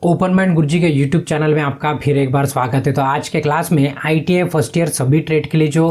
Open mind गुरुजी के YouTube channel में आपका फिर एक बार स्वागत है। तो आज के क्लास में आईटीआई फर्स्ट ईयर सभी ट्रेड के लिए जो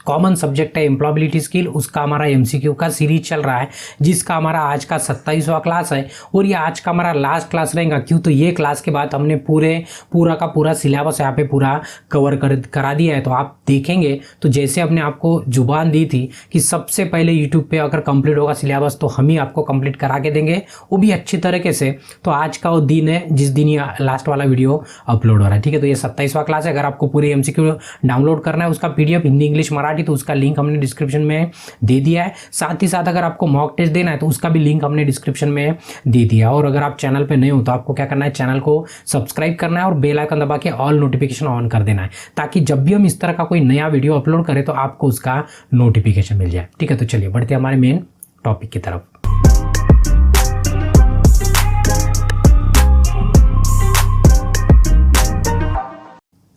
कॉमन सब्जेक्ट है एम्प्लॉयबिलिटी स्किल, उसका हमारा एमसीक्यू का सीरीज चल रहा है, जिसका हमारा आज का 27वां क्लास है और ये आज का हमारा लास्ट क्लास रहेगा। क्यों? तो ये क्लास के बाद हमने पूरा का पूरा सिलेबस यहाँ पे पूरा कवर करा दिया है। तो आप देखेंगे तो जैसे हमने आपको जुबान दी थी कि सबसे पहले यूट्यूब पे अगर कंप्लीट होगा सिलेबस तो हम ही आपको कंप्लीट करा के देंगे, वो भी अच्छी तरीके से। तो आज का वो दिन है जिस दिन ये लास्ट वाला वीडियो अपलोड हो रहा है। ठीक है, तो ये 27वां क्लास है। अगर आपको पूरी एमसीक्यू डाउनलोड करना है उसका पीडीएफ हिंदी इंग्लिश मराठी, तो उसका लिंक हमने डिस्क्रिप्शन में दे दिया है। साथ ही साथ अगर आपको मॉक टेस्ट देना है तो उसका भी लिंक हमने डिस्क्रिप्शन में दे दिया। और अगर आप चैनल पे नए हो तो आपको क्या करना है, चैनल को सब्सक्राइब करना है और बेल आइकन दबा के ऑल नोटिफिकेशन ऑन कर देना है, ताकि जब भी हम इस तरह का कोई नया वीडियो अपलोड करें तो आपको उसका नोटिफिकेशन मिल जाए। ठीक है, तो चलिए बढ़ते हैं हमारे मेन टॉपिक की तरफ।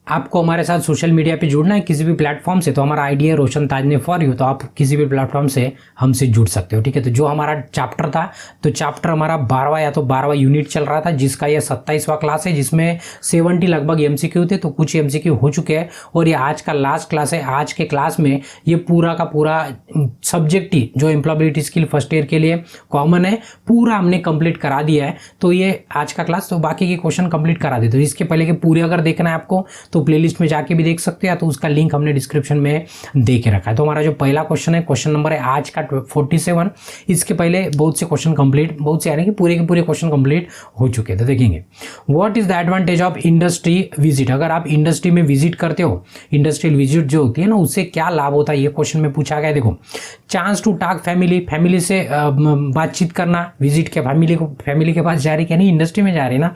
आपको हमारे साथ सोशल मीडिया पे जुड़ना है किसी भी प्लेटफॉर्म से, तो हमारा आईडी है रोशन ताजने फॉर यू, तो आप किसी भी प्लेटफॉर्म से हमसे जुड़ सकते हो। ठीक है, तो जो हमारा चैप्टर था, तो चैप्टर हमारा 12वां या तो 12वां यूनिट चल रहा था, जिसका ये 27वां क्लास है, जिसमें 70 लगभग एमसीक्यू थे। तो कुछ एमसीक्यू हो चुके हैं और ये आज का लास्ट क्लास है। आज के क्लास में ये पूरा का पूरा सब्जेक्ट ही जो एम्प्लॉयबिलिटी स्किल फर्स्ट ईयर के लिए कॉमन है, पूरा हमने कंप्लीट करा दिया है। तो ये आज का क्लास, तो बाकी के क्वेश्चन कंप्लीट करा देते। तो इसके पहले के पूरे अगर देखना है आपको तो प्लेलिस्ट में जाके भी देख सकते हो, या तो उसका लिंक हमने डिस्क्रिप्शन में दे के रखा है। तो हमारा जो पहला क्वेश्चन है, क्वेश्चन नंबर है आज का 47। इसके पहले बहुत से क्वेश्चन कंप्लीट, बहुत से यानी कि पूरे के पूरे क्वेश्चन कंप्लीट हो चुके हैं। तो देखेंगे what is the advantage of industry visit. अगर आप इंडस्ट्री में विजिट करते हो, इंडस्ट्रियल विजिट जो होती है ना, उससे क्या लाभ होता है, ये क्वेश्चन में पूछा गया है। देखो, चांस टू टॉक फैमिली से बातचीत करना, विजिट के फैमिली के पास जा रही, क्या नहीं इंडस्ट्री में जा रही ना।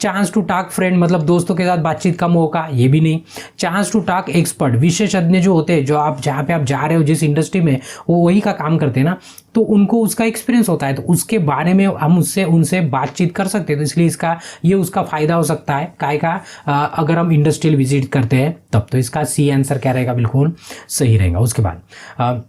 चांस टू टॉक फ्रेंड, मतलब दोस्तों के साथ बातचीत का मौका, ये भी नहीं। चांस टू टॉक एक्सपर्ट, विशेषज्ञ जो होते हैं, जो आप जहाँ पे आप जा रहे हो जिस इंडस्ट्री में, वो वही का काम करते हैं ना, तो उनको उसका एक्सपीरियंस होता है, तो उसके बारे में हम उनसे बातचीत कर सकते हैं। तो इसलिए ये उसका फायदा हो सकता है काय का, अगर हम इंडस्ट्रियल विजिट करते हैं तब। तो इसका सी आंसर क्या रहेगा, बिल्कुल सही रहेगा। उसके बाद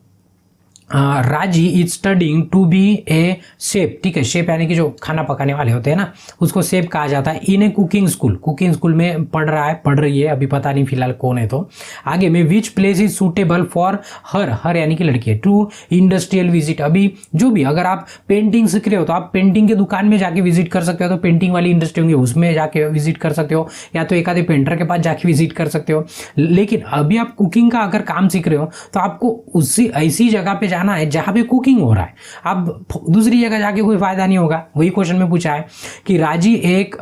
Raji is studying to be a chef. ठीक है, शेफ यानी कि जो खाना पकाने वाले होते हैं ना, उसको शेफ कहा जाता है। इन ए कुकिंग स्कूल में पढ़ रही है, अभी पता नहीं फिलहाल कौन है। तो आगे में which place is suitable for her यानी कि लड़की है, टू इंडस्ट्रियल विजिट। अभी जो भी, अगर आप पेंटिंग सीख रहे हो तो आप पेंटिंग के दुकान में जाके विजिट कर सकते हो, तो पेंटिंग वाली इंडस्ट्री होंगी उसमें जाके विजिट कर सकते हो, या तो एक आधे पेंटर के पास जाके विजिट कर सकते हो। लेकिन अभी आप कुकिंग का अगर काम सीख रहे हो तो आपको उसी ऐसी जगह पे जाना है जहां पे कुकिंग हो रहा है। अब दूसरी जगह जाके कोई फायदा नहीं होगा। वही क्वेश्चन में पूछा है कि राजी एक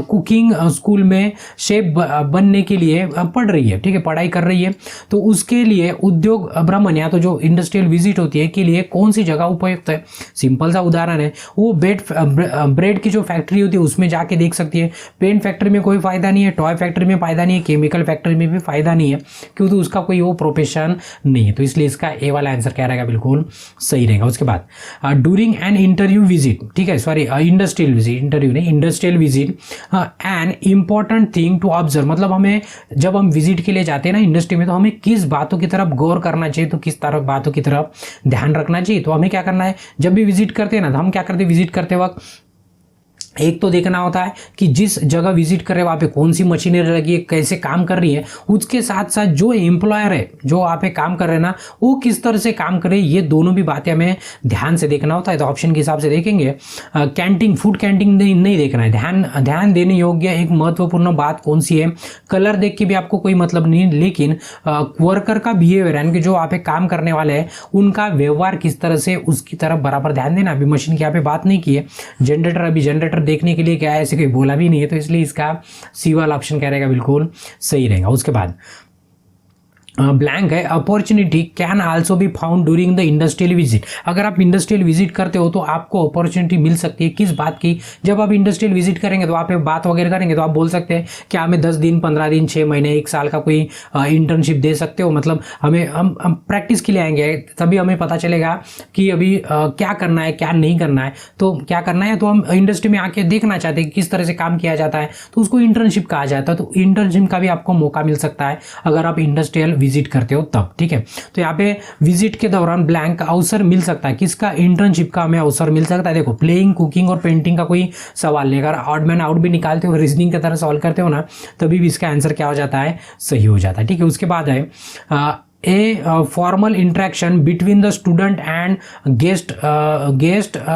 कुकिंग स्कूल में शेफ बनने के लिए पढ़ रही है, ठीक है, पढ़ाई कर रही है। तो उसके लिए उद्योग भ्रमण या तो जो इंडस्ट्रियल विजिट होती है के लिए कौन सी जगह उपयुक्त है। सिंपल सा उदाहरण है, वो ब्रेड की जो फैक्ट्री होती है उसमें जाके देख सकती है। पेंट फैक्ट्री में कोई फायदा नहीं है, टॉय फैक्ट्री में फायदा नहीं है, केमिकल फैक्ट्री में भी फायदा नहीं है, क्योंकि उसका कोई वो प्रोफेशन नहीं है। तो इसलिए इसका ए वाला आंसर क्या रहेगा, बिल्कुल सही रहेगा। उसके बाद ड्यूरिंग एन इंटरव्यू विजिट, ठीक है, सॉरी इंडस्ट्रियल विजिट, इंटरव्यू नहीं, industrial visit, an important thing to observe, मतलब हमें जब हम विजिट के लिए जाते हैं ना इंडस्ट्री में, तो हमें किस बातों की तरफ गौर करना चाहिए, तो किस तरह बातों की तरफ ध्यान रखना चाहिए। तो हमें क्या करना है, जब भी विजिट करते हैं ना, तो हम क्या करते हैं, विजिट करते वक्त एक तो देखना होता है कि जिस जगह विजिट कर रहे हैं वहाँ पे कौन सी मशीनरी लगी है, कैसे काम कर रही है। उसके साथ साथ जो एम्प्लॉयर है, जो वहाँ पे काम कर रहे हैं ना, वो किस तरह से काम कर रहे हैं, ये दोनों भी बातें हमें ध्यान से देखना होता है। तो ऑप्शन के हिसाब से देखेंगे, कैंटीन, फूड कैंटीन नहीं देखना है। ध्यान देने योग्य एक महत्वपूर्ण बात कौन सी है, कलर देख के भी आपको कोई मतलब नहीं, लेकिन वर्कर का बिहेवियर यानी कि जो वहाँ पे काम करने वाले हैं उनका व्यवहार किस तरह से, उसकी तरफ बराबर ध्यान देना। अभी मशीन की यहाँ पे बात नहीं की है। जनरेटर देखने के लिए क्या है, ऐसे कोई बोला भी नहीं है, तो इसलिए इसका सी वाला ऑप्शन क्या रहेगा, बिल्कुल सही रहेगा। उसके बाद ब्लैंक है, opportunity can also be found during the industrial visit. अगर आप इंडस्ट्रियल विजिट करते हो तो आपको अपॉर्चुनिटी मिल सकती है, किस बात की, जब आप इंडस्ट्रियल विजिट करेंगे तो आप बात वगैरह करेंगे तो आप बोल सकते हैं कि हमें 10 दिन 15 दिन 6 महीने 1 साल का कोई इंटर्नशिप दे सकते हो। मतलब हम प्रैक्टिस के लिए आएंगे, तभी हमें पता चलेगा कि अभी क्या करना है क्या नहीं करना है। तो क्या करना है, तो हम इंडस्ट्री में आके देखना चाहते हैं किस तरह से काम किया जाता है, तो उसको इंटर्नशिप कहा जाता है। तो इंटर्नशिप का भी आपको मौका मिल सकता है अगर आप इंडस्ट्रियल विजिट करते हो तब, ठीक है। तो यहाँ पे विजिट के दौरान ब्लैंक अवसर मिल सकता है, किसका, इंटर्नशिप का हमें अवसर मिल सकता है। देखो प्लेइंग, कुकिंग और पेंटिंग का कोई सवाल नहीं, अगर ऑड मैन आउट भी निकालते हो, रीजनिंग की तरह सॉल्व करते हो ना, तभी भी इसका आंसर क्या हो जाता है, सही हो जाता है, ठीक है। उसके बाद है a formal interaction between the student and guest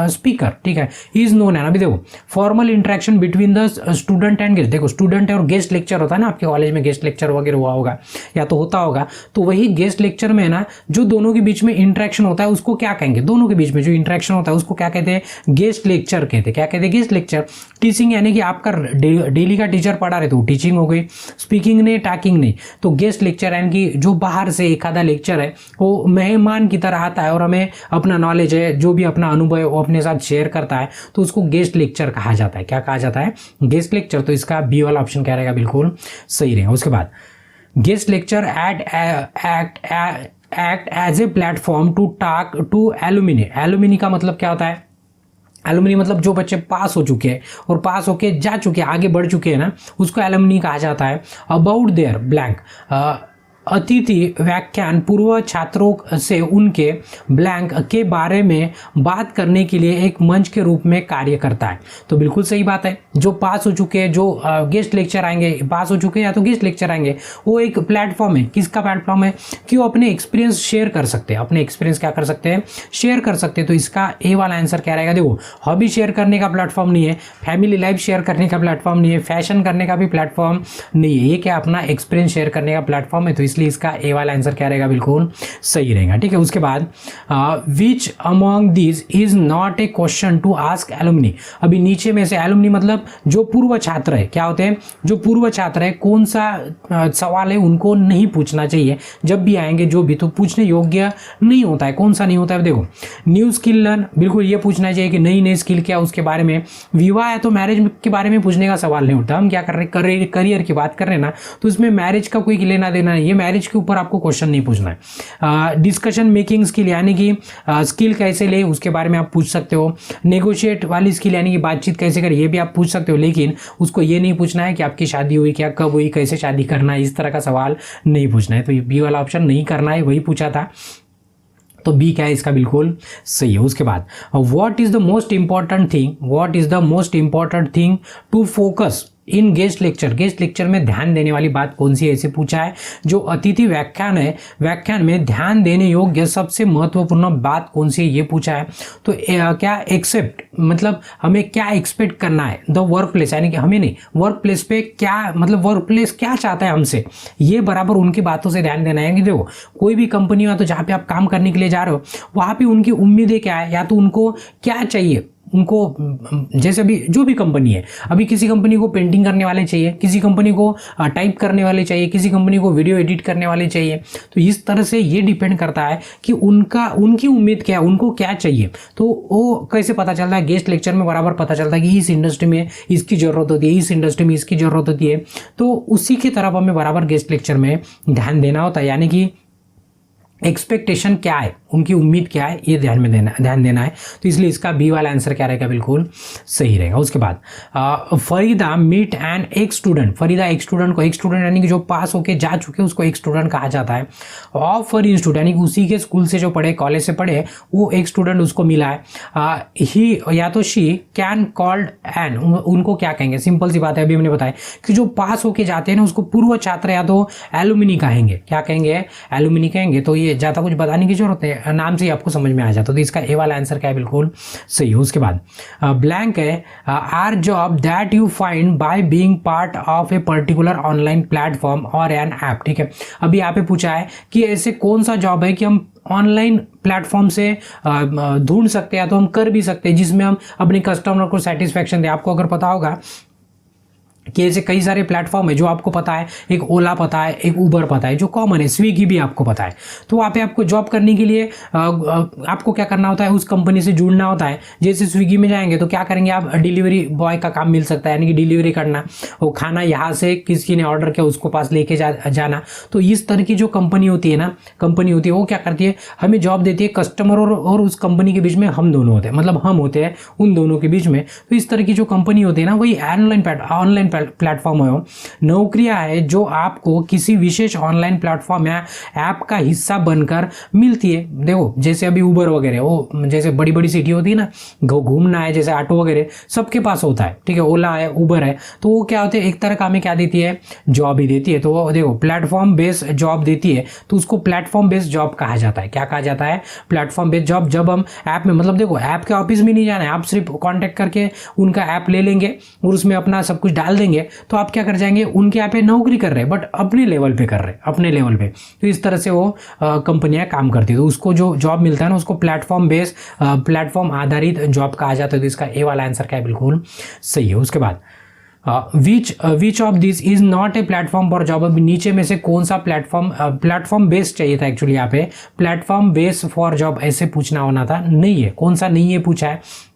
speaker, ठीक है, इज नोन है ना। अभी देखो formal interaction between the student and guest, देखो स्टूडेंट और गेस्ट लेक्चर होता है ना, आपके कॉलेज में गेस्ट लेक्चर वगैरह हुआ होगा या तो होता होगा, तो वही गेस्ट लेक्चर में है ना, जो दोनों के बीच में इंटरेक्शन होता है उसको क्या कहेंगे, दोनों के बीच में जो इंटरेक्शन होता है उसको क्या कहते हैं, गेस्ट लेक्चर कहते हैं। क्या कहते हैं, गेस्ट लेक्चर। टीचिंग यानी कि आपका डेली का टीचर पढ़ा रहे तो टीचिंग हो गई, स्पीकिंग नहीं, टॉकिंग नहीं, तो गेस्ट लेक्चर यानी कि जो बाहर से एक आधा लेक्चर है वो मेहमान की तरह आता है और हमें अपना नॉलेज है, जो भी अपना अनुभव है वो अपने साथ शेयर करता है, तो उसको गेस्ट लेक्चर कहा जाता है। क्या कहा जाता है, गेस्ट लेक्चर। तो इसका बी वाला ऑप्शन क्या रहेगा, बिल्कुल सही रहेगा। उसके बाद guest lecture act as a platform to talk to alumni. Alumni का मतलब क्या होता है, एलुमनी मतलब जो बच्चे पास हो चुके हैं और पास होके जा चुके हैं, आगे बढ़ चुके हैं ना, उसको एलुमनी कहा जाता है। अबाउट देयर ब्लैंक अतिथि व्याख्यान पूर्व छात्रों से उनके ब्लैंक के बारे में बात करने के लिए एक मंच के रूप में कार्य करता है। तो बिल्कुल सही बात है, जो पास हो चुके हैं, जो गेस्ट लेक्चर आएंगे, पास हो चुके हैं या तो गेस्ट लेक्चर आएंगे, वो एक प्लेटफॉर्म है। किसका प्लेटफॉर्म है, कि वो अपने एक्सपीरियंस शेयर कर सकते हैं, अपने एक्सपीरियंस क्या कर सकते हैं, शेयर कर सकते हैं। तो इसका ए वाला आंसर क्या रहेगा, देखो हॉबी शेयर करने का प्लेटफॉर्म नहीं है, फैमिली लाइफ शेयर करने का प्लेटफॉर्म नहीं है, फैशन करने का भी प्लेटफॉर्म नहीं है, ये क्या अपना एक्सपीरियंस शेयर करने का प्लेटफॉर्म है। तो इसलिए इसका ए वाला आंसर क्या रहेगा, बिल्कुल सही रहेगा, ठीक है। उसके बाद which among this is not a question to ask alumni. अभी नीचे में से एलुमनी मतलब जो पूर्व छात्र है, क्या होते हैं, जो पूर्व छात्र है, कौन सा सवाल है उनको नहीं पूछना चाहिए, जब भी आएंगे जो भी, तो पूछने योग्य नहीं होता है। कौन सा नहीं होता है, देखो न्यू स्किल लर्न, बिल्कुल ये पूछना चाहिए कि नई नई स्किल क्या उसके बारे में। विवाह है तो मैरिज के बारे में पूछने का सवाल नहीं उठता, हम क्या कर रहे हैं, करियर की बात कर रहे हैं ना, तो इसमें मैरिज का कोई लेना देना नहीं है, मैरिज के ऊपर आपको क्वेश्चन नहीं पूछना है। डिस्कशन मेकिंग स्किल यानी कि स्किल कैसे ले उसके बारे में आप पूछ सकते हो। नेगोशिएट वाली स्किल यानी कि बातचीत कैसे करें, ये भी आप पूछ सकते हो, लेकिन उसको ये नहीं पूछना है कि आपकी शादी हुई क्या, कब हुई, कैसे शादी करना है, इस तरह का सवाल नहीं पूछना है। तो ये बी वाला ऑप्शन नहीं करना है, वही पूछा था, तो बी क्या है इसका, बिल्कुल सही है। उसके बाद what is the most important thing, what is the most important thing to focus in guest lecture. Guest lecture में ध्यान देने वाली बात कौन सी है, ऐसे पूछा है। जो अतिथि व्याख्यान है, व्याख्यान में ध्यान देने योग्य सबसे महत्वपूर्ण बात कौन सी है, ये पूछा है। तो क्या एक्सेप्ट मतलब हमें क्या एक्सपेक्ट करना है, द वर्क प्लेस यानी कि हमें नहीं, वर्क प्लेस पे क्या मतलब वर्क प्लेस क्या चाहता है हमसे, ये बराबर उनकी बातों से ध्यान देना है। कि देखो कोई भी कंपनी हो तो जहाँ पे आप काम करने के लिए जा रहे हो, वहाँ पे उनकी उम्मीदें क्या है, या तो उनको क्या चाहिए, उनको जैसे अभी जो भी कंपनी है, अभी किसी कंपनी को पेंटिंग करने वाले चाहिए, किसी कंपनी को टाइप करने वाले चाहिए, किसी कंपनी को वीडियो एडिट करने वाले चाहिए। तो इस तरह से ये डिपेंड करता है कि उनकी उम्मीद क्या है, उनको क्या चाहिए। तो वो कैसे पता चलता है, गेस्ट लेक्चर में बराबर पता चलता है कि इस इंडस्ट्री में इसकी ज़रूरत होती है, इस इंडस्ट्री में इसकी ज़रूरत होती है। तो उसी की तरफ हमें बराबर गेस्ट लेक्चर में ध्यान देना होता है, यानी कि एक्सपेक्टेशन क्या है, उनकी उम्मीद क्या है, ये ध्यान देना है। तो इसलिए इसका बी वाला आंसर क्या रहेगा, बिल्कुल सही रहेगा। उसके बाद फरीदा मीट एंड एक स्टूडेंट, फरीदा एक स्टूडेंट को, एक स्टूडेंट यानी कि जो पास होके जा चुके उसको एक स्टूडेंट कहा जाता है। ऑफ फॉर इंस्टीट्यूट यानी कि उसी के स्कूल से जो पढ़े, कॉलेज से पढ़े, वो एक स्टूडेंट उसको मिला है। ही या तो शी कैन कॉल्ड एन, उनको क्या कहेंगे, सिंपल सी बात है, अभी हमने बताया कि जो पास होके जाते हैं ना उसको पूर्व छात्र या तो एलुमिनी कहेंगे। क्या कहेंगे, एलुमिनी कहेंगे। तो ये ज़्यादा कुछ बताने की जरूरत है, नाम से ही आपको समझ में आ जाता। तो इसका ए वाला आंसर क्या है, बिल्कुल सही है। उसके बाद ब्लैंक है are job that you find by being part of a particular online platform और एन ऐप। ठीक है, अभी यहाँ पे पूछा है कि ऐसे कौन सा जॉब है कि हम ऑनलाइन प्लेटफॉर्म से ढूंढ सकते हैं, तो हम कर भी सकते हैं, जिसमें हम अपने कस्टमर को सेटिस्फैक्शन दें। आपको अगर पता होगा कि ऐसे कई सारे प्लेटफॉर्म है जो आपको पता है, एक ओला पता है, एक उबर पता है, जो कॉमन है, स्विगी भी आपको पता है। तो वहाँ पे आपको जॉब करने के लिए आपको क्या करना होता है, उस कंपनी से जुड़ना होता है। जैसे स्विगी में जाएंगे तो क्या करेंगे, आप डिलीवरी बॉय का काम मिल सकता है, यानी कि डिलीवरी करना, वो खाना यहाँ से किसी ने ऑर्डर किया उसको पास लेके जाना। तो इस तरह की जो कंपनी होती है ना, कंपनी होती है वो क्या करती है, हमें जॉब देती है, कस्टमर और उस कंपनी के बीच में हम दोनों होते हैं, मतलब हम होते हैं उन दोनों के बीच में। तो इस तरह की जो कंपनी होती है ना, वही ऑनलाइन प्लेटफॉर्म हो, नौकरियां है जो आपको किसी विशेष ऑनलाइन प्लेटफॉर्म या ऐप का हिस्सा बनकर मिलती है। देखो जैसे अभी उबर वगैरह, वो जैसे बड़ी बड़ी सिटी होती है ना, घूमना है जैसे ऑटो वगैरह सबके पास होता है, ठीक है, ओला है, उबर है, तो वो क्या होते हैं एक तरह का हमें क्या देती है, जॉब ही देती है। तो वो देखो प्लेटफॉर्म बेस्ड जॉब देती है, तो उसको प्लेटफॉर्म बेस्ड जॉब कहा जाता है। क्या कहा जाता है? Platform based job. जब हम ऐप में, मतलब देखो ऐप के ऑफिस में नहीं जाना है, आप सिर्फ कॉन्टैक्ट करके उनका ऐप ले लेंगे और उसमें अपना सब कुछ डाल देंगे, तो आप क्या कर जाएंगे, उनके यहाँ पे नौकरी कर रहे हैं बट अपने लेवल पे कर रहे हैं, अपने लेवल पे। तो इस तरह से वो कंपनियां काम करती है। तो उसको जो जॉब मिलता है ना, उसको प्लेटफॉर्म बेस्ड, प्लेटफॉर्म आधारित जॉब कहा जाता है। तो इसका ए वाला आंसर क्या है, बिल्कुल सही है। उसके बाद which of this is not a platform for job. अभी नीचे में से कौन सा प्लेटफॉर्म बेस्ड चाहिए था एक्चुअली, यहाँ पे प्लेटफॉर्म बेस्ड फॉर जॉब ऐसे पूछना होना था, नहीं है। कौन सा नहीं है पूछा है।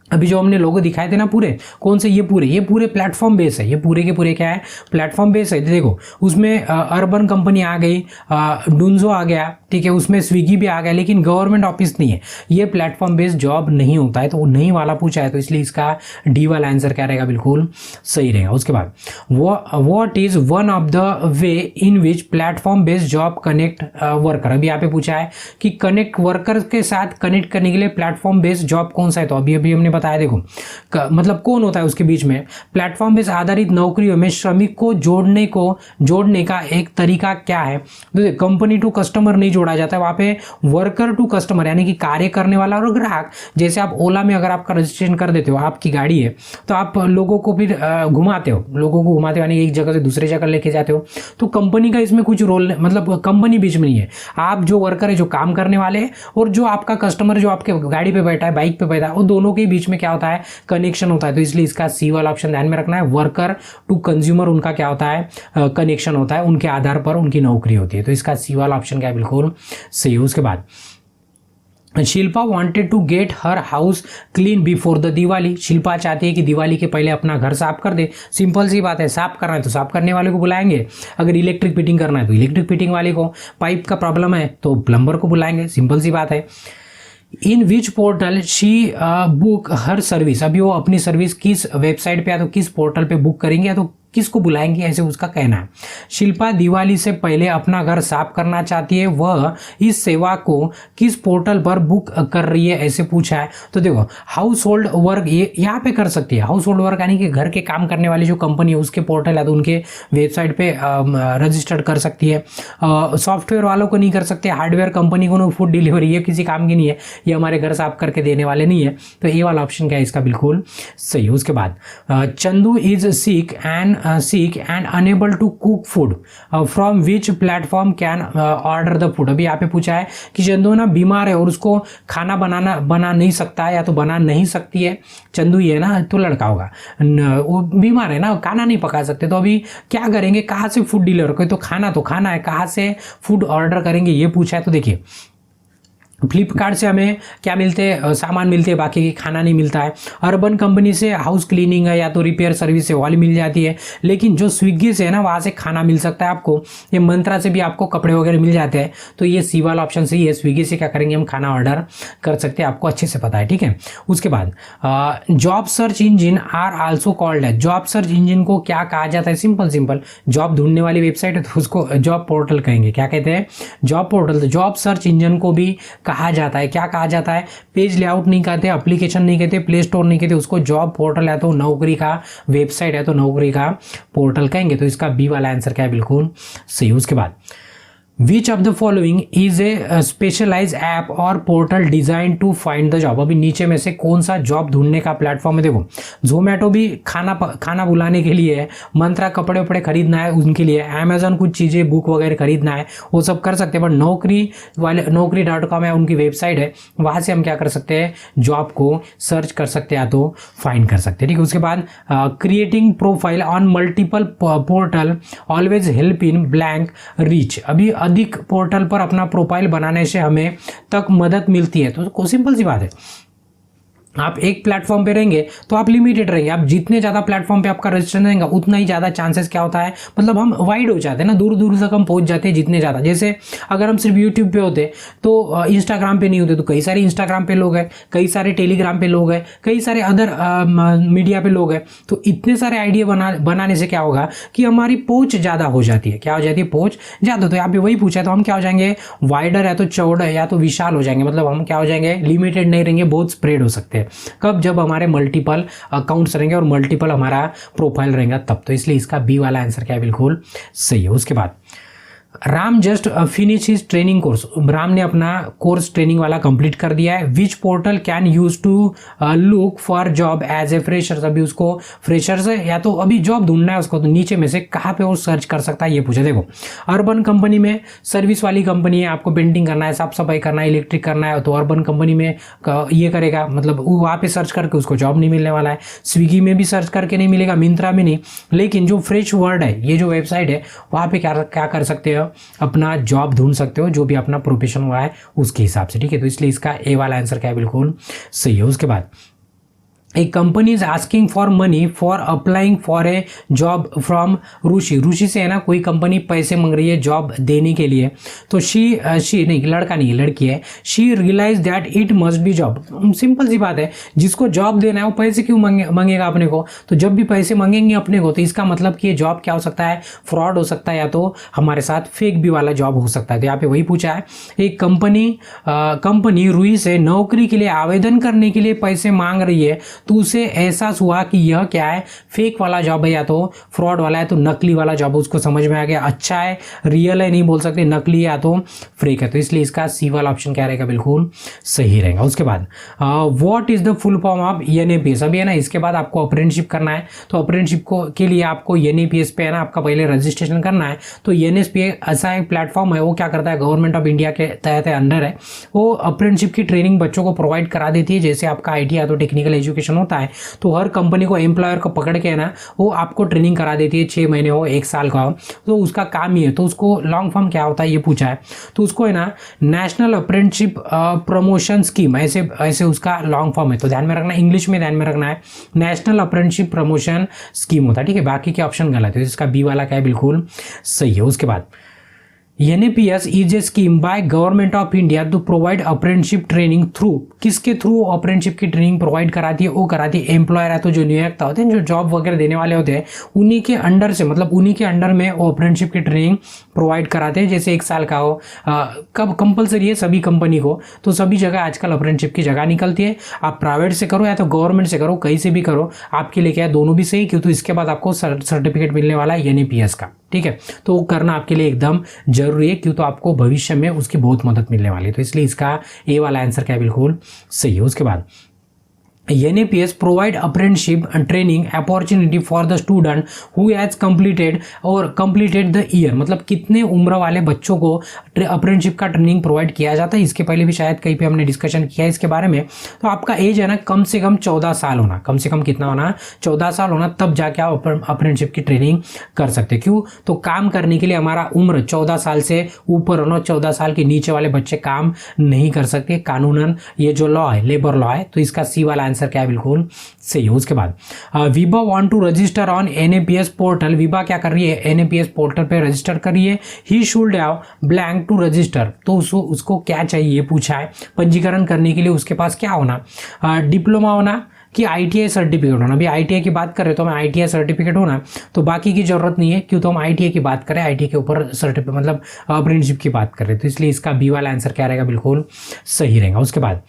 अभी जो हमने लोगो दिखाए थे ना पूरे, कौन से, ये पूरे प्लेटफॉर्म बेस है, ये पूरे के पूरे क्या है, प्लेटफॉर्म बेस है। देखो उसमें अर्बन कंपनी आ गई, डुंजो आ गया, ठीक है, उसमें स्विगी भी आ गया, लेकिन गवर्नमेंट ऑफिस नहीं है, ये प्लेटफॉर्म बेस्ड जॉब नहीं होता है। तो वो नहीं वाला पूछा है, तो इसलिए इसका डी वाला आंसर क्या रहेगा, बिल्कुल सही रहेगा। उसके बाद what is one of the way in which platform based job connect worker. अभी यहाँ पे पूछा है कि कनेक्ट वर्कर के साथ कनेक्ट करने के लिए प्लेटफॉर्म बेस्ड जॉब कौन सा है। तो अभी हमने बताया, देखो मतलब कौन होता है उसके बीच में, प्लेटफॉर्म बेस्ड आधारित नौकरियों में श्रमिक को जोड़ने का एक तरीका क्या है। तो कंपनी टू कस्टमर नहीं जोड़ा जाता है, वहां पे वर्कर टू कस्टमर, यानी कि कार्य करने वाला और ग्राहक। जैसे आप ओला में अगर आपका रजिस्ट्रेशन कर देते हो, आपकी गाड़ी है, तो आप लोगों को फिर घुमाते हो, यानी एक जगह से दूसरी जगह लेके जाते हो। तो कंपनी का इसमें कुछ रोल, मतलब कंपनी बीच में नहीं है। आप जो वर्कर है, जो काम करने वाले हैं, और जो आपका कस्टमर जो आपके गाड़ी पे बैठा है, बाइक पे बैठा है, वो दोनों के बीच में क्या होता है, कनेक्शन होता है। तो इसलिए इसका सी वाला ऑप्शन ध्यान में रखना है। वर्कर टू कंज्यूमर, उनका क्या होता है, कनेक्शन होता है, उनके आधार पर उनकी नौकरी होती है। तो इसका सी वाला ऑप्शन क्या है, बिल्कुल सही। उसके बाद Shilpa wanted to get her house clean before the Diwali. Shilpa चाहती है कि दिवाली के पहले अपना घर साफ कर दे। सिंपल सी बात है, साफ करना है तो साफ करने वाले को बुलाएंगे, अगर इलेक्ट्रिक फिटिंग करना है तो इलेक्ट्रिक फिटिंग वाले को, पाइप का प्रॉब्लम है तो प्लम्बर को बुलाएंगे, सिंपल सी बात है। In which portal she book her service. अभी वो अपनी सर्विस किस वेबसाइट पे या तो किस पोर्टल पे बुक करेंगे या तो किसको बुलाएंगे, ऐसे उसका कहना है। शिल्पा दिवाली से पहले अपना घर साफ करना चाहती है, वह इस सेवा को किस पोर्टल पर बुक कर रही है, ऐसे पूछा है। तो देखो हाउस होल्ड वर्क ये यहाँ पे कर सकती है। हाउस होल्ड वर्क यानी कि घर के काम करने वाली जो कंपनी है उसके पोर्टल है तो उनके वेबसाइट पे रजिस्टर्ड कर सकती है। सॉफ्टवेयर वालों को नहीं कर सकते, हार्डवेयर कंपनी को, फूड डिलीवरी ये किसी काम की नहीं है, ये हमारे घर साफ करके देने वाले नहीं है। तो ये वाला ऑप्शन क्या है, इसका बिल्कुल सही। उसके बाद Chandu is sick and unable to cook food from which platform can order the food. अभी यहाँ पे पूछा है कि चंदू ना बीमार है और उसको खाना बना नहीं सकता है या तो बना नहीं सकती है। चंदू ये ना तो लड़का होगा, वो बीमार है ना, खाना नहीं पका सकते, तो अभी क्या करेंगे, कहाँ से फूड डिलीवर करें। तो खाना है, कहाँ से फूड ऑर्डर करेंगे, ये पूछा है। तो देखिए फ्लिपकार्ट से हमें क्या मिलते हैं, सामान मिलते हैं, बाकी खाना नहीं मिलता है। अर्बन कंपनी से हाउस क्लीनिंग है या तो रिपेयर सर्विस है वाली मिल जाती है, लेकिन जो स्विगी से है ना वहाँ से खाना मिल सकता है आपको। ये मंत्रा से भी आपको कपड़े वगैरह मिल जाते हैं। तो ये सी वाला ऑप्शन सही है। स्विगी से क्या करेंगे, हम खाना ऑर्डर कर सकते हैं, आपको अच्छे से पता है, ठीक है। उसके बाद job search engine are also called है। जॉब सर्च इंजिन को क्या कहा जाता है, सिंपल जॉब ढूंढने वाली वेबसाइट है तो उसको जॉब पोर्टल कहेंगे। क्या कहते हैं, जॉब पोर्टल। तो जॉब सर्च इंजन को भी कहा जाता है, क्या कहा जाता है, पेज लेआउट नहीं कहते, एप्लीकेशन नहीं कहते, प्ले स्टोर नहीं कहते, उसको जॉब पोर्टल है तो नौकरी का वेबसाइट है तो नौकरी का पोर्टल कहेंगे। तो इसका बी वाला आंसर क्या है, बिल्कुल सही। उसके बाद which of the following is a specialise app और portal design to find the job. अभी नीचे में से कौन सा जॉब ढूंढने का प्लेटफॉर्म है। देखो जोमेटो भी खाना बुलाने के लिए है, मंत्रा कपड़े वपड़े खरीदना है उनके लिए, अमेजोन कुछ चीज़ें बुक वगैरह खरीदना है, वो सब कर सकते हैं। बट नौकरी.com है उनकी वेबसाइट है, वहाँ से हम क्या कर सकते हैं, जॉब को सर्च कर सकते हैं या तो फाइंड कर सकते हैं, ठीक है। उसके बाद creating profile on multiple portal always help in blank reach. अभी अधिक पोर्टल पर अपना प्रोफाइल बनाने से हमें तक मदद मिलती है। तो सिंपल सी बात है, आप एक प्लेटफॉर्म पे रहेंगे तो आप लिमिटेड रहेंगे, आप जितने ज़्यादा प्लेटफॉर्म पे आपका रजिस्ट्रेशन रहेगा उतना ही ज़्यादा चांसेस क्या होता है, मतलब हम वाइड हो जाते हैं ना, दूर दूर तक हम पहुंच जाते हैं जितने ज़्यादा। जैसे अगर हम सिर्फ यूट्यूब पे होते तो इंस्टाग्राम पे नहीं होते, तो कई सारे इंस्टाग्राम पे लोग हैं, कई सारे टेलीग्राम पे लोग हैं, कई सारे अदर मीडिया पे लोग हैं। तो इतने सारे आइडिया बनाने से क्या होगा कि हमारी पहुँच ज़्यादा हो जाती है, क्या हो जाती है, पहुँच ज़्यादा। तो यहाँ पे वही पूछा है, तो हम क्या हो जाएंगे, वाइडर या तो चौड़ा या तो विशाल हो जाएंगे, मतलब हम क्या हो जाएंगे, लिमिटेड नहीं रहेंगे, बहुत स्प्रेड हो सकते हैं। कब, जब हमारे मल्टीपल अकाउंट्स रहेंगे और मल्टीपल हमारा प्रोफाइल रहेगा तब। तो इसलिए इसका बी वाला आंसर क्या है, बिल्कुल सही है। उसके बाद Ram just finish his training course, Ram ने अपना कोर्स ट्रेनिंग वाला कंप्लीट कर दिया है। Which portal can use to look for job as a freshers, अभी उसको फ्रेशर्स है या तो अभी जॉब ढूंढना है उसको, तो नीचे में से कहाँ पे वो सर्च कर सकता है ये पूछा। देखो अर्बन कंपनी में, सर्विस वाली कंपनी है, आपको पेंटिंग करना है, साफ सफाई करना है, इलेक्ट्रिक करना है, तो अर्बन कंपनी में ये करेगा, मतलब वहाँ पे सर्च करके उसको जॉब नहीं मिलने वाला है। स्विगी में भी सर्च करके नहीं मिलेगा, मिंत्रा में नहीं, लेकिन जो फ्रेश वर्ड है, ये जो वेबसाइट है, वहाँ पे क्या कर सकते हो, अपना जॉब ढूंढ सकते हो, जो भी अपना प्रोफेशन हुआ है उसके हिसाब से, ठीक है। तो इसलिए इसका ए वाला आंसर क्या है, बिल्कुल सही है। उसके बाद a company is asking for money for applying for a job from Rishi, Rishi से है ना कोई कंपनी पैसे मांग रही है जॉब देने के लिए, तो शी नहीं, लड़का नहीं, लड़की है, she realise that it must be job. Simple सी बात है, जिसको जॉब देना है वो पैसे क्यों मांगेगा अपने को, तो जब भी पैसे मांगेंगे अपने को तो इसका मतलब कि ये जॉब क्या हो सकता है, फ्रॉड हो सकता है, या तो हमारे साथ फेक भी वाला जॉब हो सकता है। तो यहाँ पे वही पूछा है, एक कंपनी रूही से नौकरी के लिए आवेदन करने के लिए पैसे मांग रही है, तो उसे एहसास हुआ कि यह क्या है, फेक वाला जॉब है या तो फ्रॉड वाला है, तो नकली वाला जॉब उसको समझ में आ गया, अच्छा है, रियल है नहीं बोल सकते, नकली है या तो फेक है। तो इसलिए इसका सी वाला ऑप्शन क्या रहेगा, बिल्कुल सही रहेगा। उसके बाद what is the full form of NAPS, अभी है ना इसके बाद आपको अप्रेंटिसशिप करना है, तो अप्रेंटिसशिप के लिए आपको एनएपीएस पे है ना आपका पहले रजिस्ट्रेशन करना है। तो एनएसपी ऐसा एक प्लेटफॉर्म है, वो क्या करता है, गवर्नमेंट ऑफ इंडिया के तहत अंडर है, वो अप्रेंटिसशिप की ट्रेनिंग बच्चों को प्रोवाइड करा देती है। जैसे आपका आईटी या तो टेक्निकल एजुकेशन होता है, तो हर कंपनी को एम्प्लॉयर को पकड़ के है ना वो आपको ट्रेनिंग करा देती है, 6 महीने हो, 1 साल का हो, तो उसका काम ही है। तो उसको लॉन्ग फॉर्म क्या होता है ये पूछा है, तो उसको है ना नेशनल अप्रेंटिसशिप प्रमोशन स्कीम, ऐसे उसका लॉन्ग फॉर्म है। तो ध्यान में रखना, इंग्लिश में ध्यान में रखना है, नेशनल अप्रेंटिसशिप प्रमोशन स्कीम होता है, ठीक है। बाकी के ऑप्शन गलत है, इसका बी वाला क्या है, बिल्कुल सही है। उसके बाद NAPS is a scheme by government of India to provide apprenticeship training through, किसके थ्रू अप्रेंटिसशिप की ट्रेनिंग प्रोवाइड कराती है, वो कराती है एम्प्लॉयर है तो जो नियोक्ता होते हैं, जो जॉब वगैरह देने वाले होते हैं, उन्हीं के अंडर से, मतलब उन्हीं के अंडर में वो अप्रेंटिसशिप की ट्रेनिंग प्रोवाइड कराते हैं। जैसे 1 साल का हो, कब कंपलसरी है सभी कंपनी को, तो सभी जगह आजकल अप्रेंटिसशिप की जगह निकलती है, आप प्राइवेट से करो या तो गवर्नमेंट से करो, कहीं से भी करो, आपके लिए क्या है, दोनों भी सही, क्योंकि इसके बाद आपको सर्टिफिकेट मिलने वाला है एनएपीएस का, ठीक है। तो वो करना आपके लिए एकदम जरूरी है, क्यों, तो आपको भविष्य में उसकी बहुत मदद मिलने वाली है। तो इसलिए इसका ए वाला आंसर क्या है, बिल्कुल सही है। उसके बाद NAPS provide apprenticeship and training opportunity for the student who has completed the year, मतलब कितने उम्र वाले बच्चों को अप्रेंटिसशिप का ट्रेनिंग प्रोवाइड किया जाता है। इसके पहले भी शायद कहीं पे हमने डिस्कशन किया है इसके बारे में। तो आपका एज है ना कम से कम 14 साल होना, कम से कम कितना होना, 14 साल होना, तब जाके आप अप्रेंटिसशिप की ट्रेनिंग कर सकते। क्यों, तो काम करने के लिए हमारा उम्र 14 साल से ऊपर होना, 14 साल के नीचे वाले बच्चे काम नहीं कर सकते, कानूनन ये जो लॉ है, लेबर लॉ है। तो इसका सी वाला आंसर क्या है, बिल्कुल सही है। उसके बाद Vibha want to register on NAPS portal, Vibha क्या कर रही है, एनएपीएस पोर्टल पे रजिस्टर कर रही है। He should have blank to register, तो उसको क्या चाहिए पूछा है, पंजीकरण करने के लिए उसके पास क्या होना, डिप्लोमा होना कि आईटीआई सर्टिफिकेट होना। अभी आईटीआई की बात करें तो हमें आईटीआई सर्टिफिकेट होना, तो बाकी की जरूरत नहीं है, क्यों, तो हम आईटीआई की बात करें, आईटीआई के ऊपर सर्टिफिकेट मतलब अप्रेंटिसशिप की बात करें, तो इसलिए इसका बी वाला आंसर क्या रहेगा, बिल्कुल सही रहेगा। उसके बाद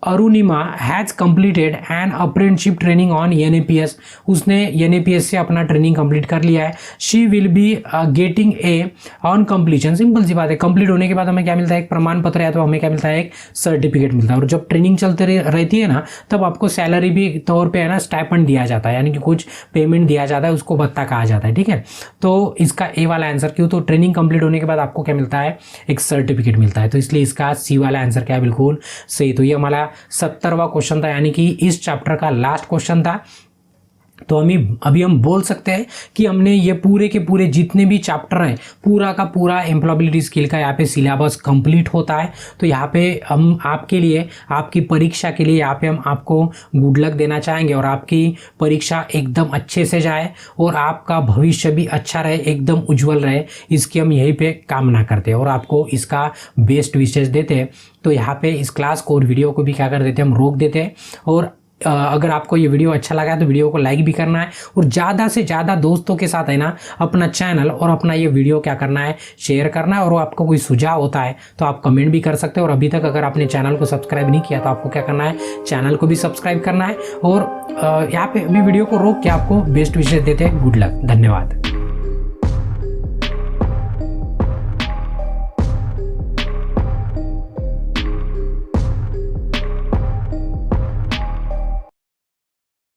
Arunima has completed an apprenticeship training on NAPS, उसने एनएपीएस से अपना ट्रेनिंग कंप्लीट कर लिया है। She will be getting a on completion, simple सी बात है, कंप्लीट होने के बाद हमें क्या मिलता है, एक प्रमाण पत्र या तो हमें क्या मिलता है, एक सर्टिफिकेट मिलता है। और जब ट्रेनिंग चलते रहती है ना, तब आपको सैलरी भी तौर पे है ना स्टाइपेंड दिया जाता है, यानी कि कुछ पेमेंट दिया जाता है, उसको भत्ता कहा जाता है, ठीक है। तो इसका ए वाला आंसर, क्यों, तो ट्रेनिंग कंप्लीट होने के बाद आपको क्या मिलता है, एक सर्टिफिकेट मिलता है। तो इसलिए इसका सी वाला आंसर क्या है, बिल्कुल सही। तो ये हमारा 70वां क्वेश्चन था, यानी कि इस चैप्टर का लास्ट क्वेश्चन था। तो अभी हम बोल सकते हैं कि हमने ये पूरे के पूरे जितने भी चैप्टर हैं पूरा का पूरा एम्प्लॉयबिलिटी स्किल का यहाँ पे सिलेबस कंप्लीट होता है। तो यहाँ पे हम आपके लिए, आपकी परीक्षा के लिए यहाँ पे हम आपको गुड लक देना चाहेंगे और आपकी परीक्षा एकदम अच्छे से जाए और आपका भविष्य भी अच्छा रहे, एकदम उज्जवल रहे, इसकी हम यहीं पे कामना करते हैं और आपको इसका बेस्ट विशेष देते हैं। तो यहाँ पे इस क्लास को और वीडियो को भी क्या कर देते हैं, हम रोक देते हैं। और अगर आपको ये वीडियो अच्छा लगा है तो वीडियो को लाइक भी करना है और ज़्यादा से ज़्यादा दोस्तों के साथ है ना अपना चैनल और अपना ये वीडियो क्या करना है, शेयर करना है। और आपको कोई सुझाव होता है तो आप कमेंट भी कर सकते हो। और अभी तक अगर आपने चैनल को सब्सक्राइब नहीं किया तो आपको क्या करना है, चैनल को भी सब्सक्राइब करना है। और यहाँ पे अभी वीडियो को रोक के आपको बेस्ट विशेष देते हैं। गुड लक, धन्यवाद।